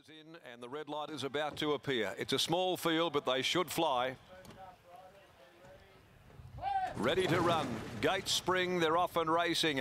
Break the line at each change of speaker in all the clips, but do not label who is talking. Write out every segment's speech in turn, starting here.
Goes in and the red light is about to appear. It's a small field, but they should fly. Ready to run. Gates spring, they're off and racing.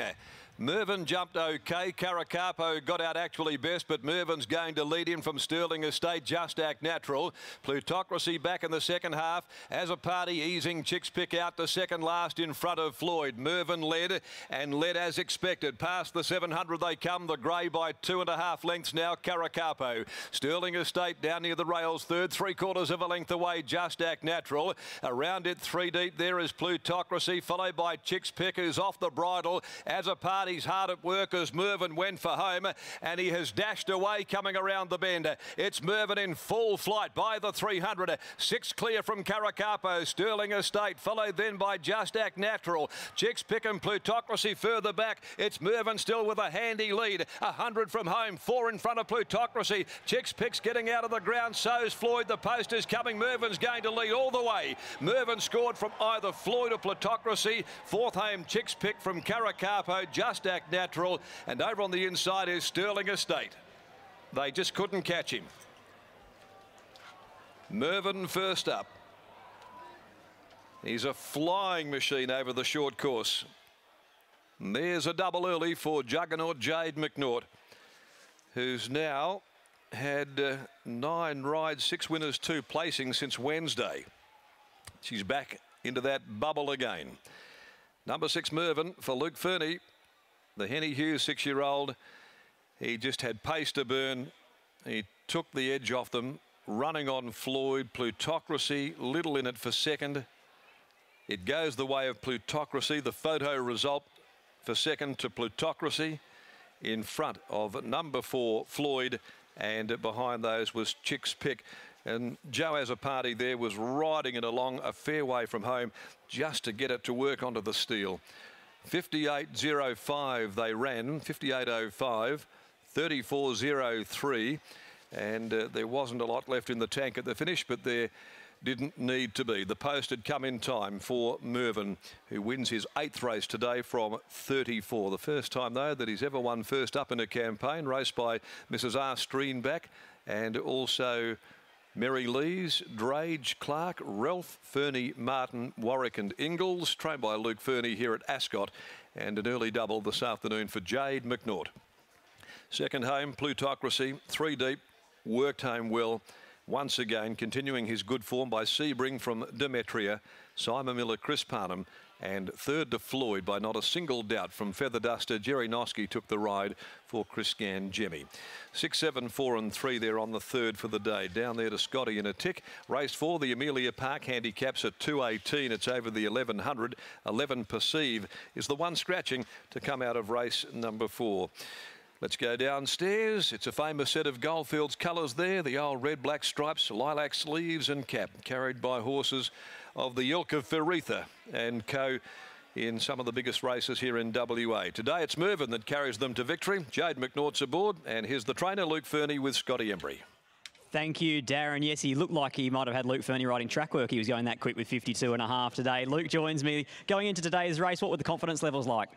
Mervyn jumped okay. Caracapo got out actually best, but Mervyn's going to lead him from Sterling Estate. Just Act Natural. Plutocracy back in the second half. As a party, easing Chicks Pick out to second last in front of Floyd. Mervyn led and led as expected. Past the 700 they come. The grey by 2.5 lengths now. Caracapo. Sterling Estate down near the rails. Third, 3/4 of a length away. Just Act Natural. Around it, 3 deep. There is Plutocracy, followed by Chicks Pick, who's off the bridle. As a party, he's hard at work as Mervyn went for home, and he has dashed away coming around the bend. It's Mervyn in full flight by the 300. 6 clear from Caracapo. Sterling Estate, followed then by Just Act Natural. Chicks Pick and Plutocracy further back. It's Mervyn still with a handy lead. 100 from home, 4 in front of Plutocracy. Chicks Pick's getting out of the ground, so's Floyd. The post is coming. Mervyn's going to lead all the way. Mervyn scored from either Floyd or Plutocracy. Fourth home, Chicks Pick from Caracapo. Just Act Natural, and over on the inside is Sterling Estate. They just couldn't catch him. Mervyn first up. He's a flying machine over the short course. And there's a double early for Juggernaut Jade McNaught, who's now had 9 rides, 6 winners, 2 placings since Wednesday. She's back into that bubble again. Number 6 Mervyn for Luke Fernie. The Henny Hughes 6-year-old, he just had pace to burn. He took the edge off them, running on Floyd. Plutocracy, little in it for second. It goes the way of Plutocracy. The photo result for second to Plutocracy, in front of number 4 Floyd, and behind those was Chicks Pick. And Joe As a Party there was riding it along a fair way from home just to get it to work onto the steel. 58.05 they ran, 58.05, 34.03, and there wasn't a lot left in the tank at the finish, but there didn't need to be. The post had come in time for Mervyn, who wins his 8th race today from 34. The first time, though, that he's ever won first up in a campaign, raced by Mrs. R. Streenback, and also Mary Lees, Drage, Clark, Ralph, Fernie, Martin, Warwick and Ingalls, trained by Luke Fernie here at Ascot, and an early double this afternoon for Jade McNaught. Second home, Plutocracy, 3 deep, worked home well. Once again, continuing his good form by Sebring from Demetria, Simon Miller, Chris Parnham, and third to Floyd by not a single doubt from Feather Duster. Jerry Noski took the ride for Chris Gann Jemmy. 6, 7, 4 and 3 there on the third for the day. Down there to Scotty in a tick. Race 4, the Amelia Park handicaps at 2.18. It's over the 1100. 11 Perceive is the one scratching to come out of race number 4. Let's go downstairs. It's a famous set of Goldfields colours there. The old red, black stripes, lilac sleeves and cap, carried by horses of the ilk of Feritha and co in some of the biggest races here in WA. Today it's Mervyn that carries them to victory. Jade McNaught's aboard, and here's the trainer, Luke Fernie, with Scotty Embry.
Thank you, Darren. Yes, he looked like he might have had Luke Fernie riding track work. He was going that quick with 52.5 today. Luke joins me. Going into today's race, what were the confidence levels like?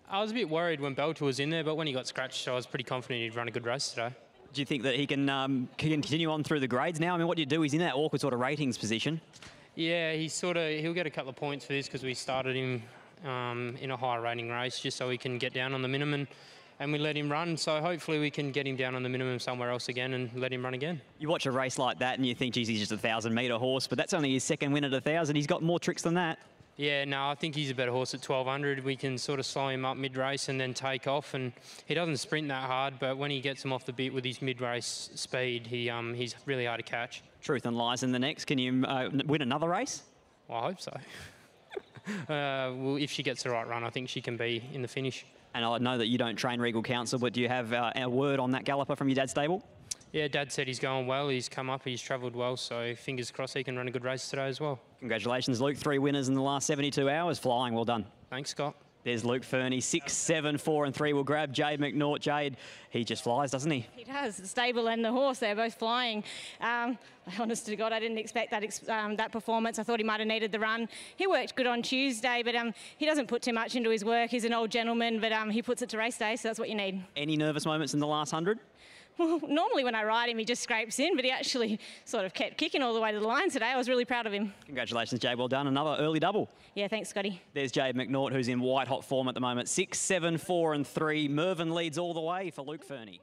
I was a bit worried when Belter was in there, but when he got scratched, I was pretty confident he'd run a good race today.
Do you think that he can continue on through the grades now? I mean, what do you do? He's in that awkward sort of ratings position.
Yeah, he'll get a couple of points for this because we started him in a higher rating race just so he can get down on the minimum, and we let him run. So hopefully we can get him down on the minimum somewhere else again and let him run again. You watch a race like that and you think, geez, he's just a 1,000-metre horse, but that's only his second win at 1,000. He's got more tricks than that. Yeah, no, I think he's a better horse at 1,200. We can sort of slow him up mid-race and then take off, and he doesn't sprint that hard, but when he gets him off the bit with his mid-race speed, he's really hard to catch. Truth and Lies in the next. Can you win another race? Well, I hope so. Well, if she gets the right run, I think she can be in the finish. And I know that you don't train Regal Council, but do you have a word on that galloper from your dad's stable? Yeah, Dad said he's going well. He's come up, he's travelled well, so fingers crossed he can run a good race today as well. Congratulations, Luke. 3 winners in the last 72 hours. Flying, well done. Thanks, Scott. There's Luke Fernie, 6, 7, 4 and 3 will grab Jade McNaught. Jade, he just flies, doesn't he? He does. The stable and the horse, they're both flying. Honest to God, I didn't expect that performance. I thought he might have needed the run. He worked good on Tuesday, but he doesn't put too much into his work. He's an old gentleman, but he puts it to race day, so that's what you need. Any nervous moments in the last 100?
Well, normally when I ride him, he just scrapes in, but he actually sort of kept kicking all the way to the line today. I was really proud of him.
Congratulations, Jade. Well done. Another early double.
Yeah, thanks, Scotty.
There's Jade McNaught, who's in white-hot form at the moment. 6, 7, 4 and 3. Mervyn leads all the way for Luke Fernie.